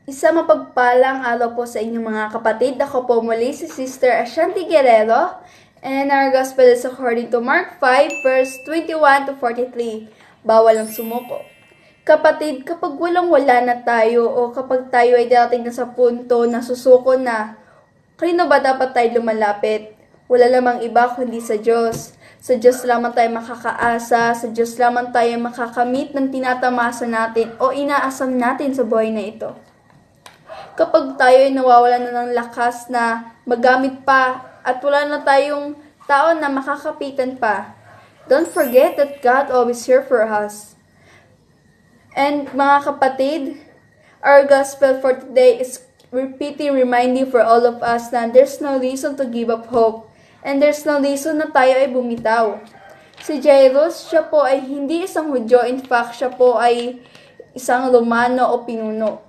Isa mapagpalang araw po sa inyong mga kapatid. Ako po muli si Sister Ashanti Guerrero. And our gospel is according to Mark 5 verse 21 to 43. Bawal ang sumuko. Kapatid, kapag walang-wala na tayo o kapag tayo ay darating na sa punto na susuko na, kanino ba dapat tayo lumalapit? Wala lamang iba kundi sa Diyos. Sa Diyos lamang tayo makakaasa, sa Diyos lamang tayo makakamit ng tinatamasa natin o inaasam natin sa buhay na ito. Kapag tayo ay nawawalan na ng lakas na magamit pa at wala na tayong tao na makakapitan pa, don't forget that God always here for us. And mga kapatid, our gospel for today is repeating reminding for all of us na there's no reason to give up hope and there's no reason na tayo ay bumitaw. Si Jairus, siya po ay hindi isang Hudyo, in fact, siya po ay isang Romano o pinuno.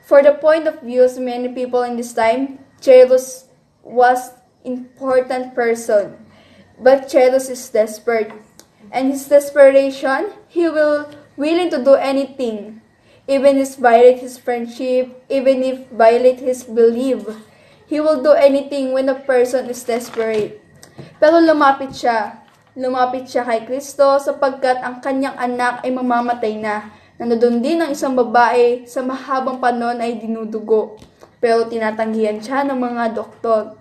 For the point of views many people in this time, Jairus was important person. But Jairus is desperate. And his desperation, he will willing to do anything. Even if violate his friendship, even if violate his belief. He will do anything when a person is desperate. Pero lumapit siya kay Kristo sapagkat ang kanyang anak ay mamamatay na. Nandoon din ang isang babae sa mahabang panahon ay dinudugo. Pero tinatanggihan siya ng mga doktor.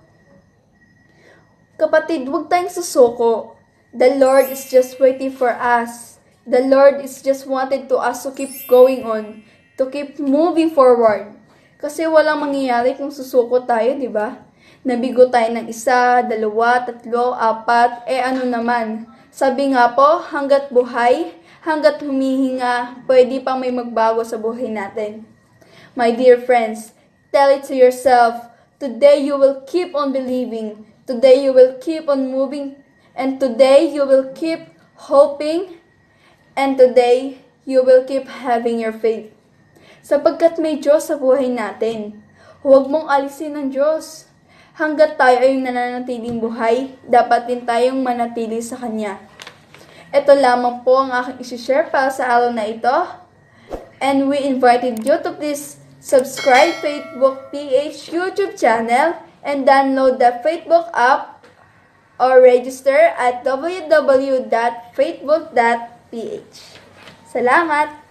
Kapatid, huwag tayong susuko. The Lord is just waiting for us. The Lord is just wanted to us to keep going on. To keep moving forward. Kasi walang mangyayari kung susuko tayo, di ba? Nabigo tayo ng 1, 2, 3, 4, ano naman. Sabi nga po, hanggat buhay, hanggat humihinga, pwede pang may magbago sa buhay natin. My dear friends, tell it to yourself, today you will keep on believing, today you will keep on moving, and today you will keep hoping, and today you will keep having your faith. Sapagkat may Diyos sa buhay natin, huwag mong alisin ang Diyos. Hanggat tayo ay nananatiling buhay, dapat din tayong manatili sa Kanya. Ito lamang po ang aking isi-share para sa araw na ito. And we invited you to please subscribe Facebook PH YouTube channel and download the Facebook app or register at www.facebook.ph. Salamat!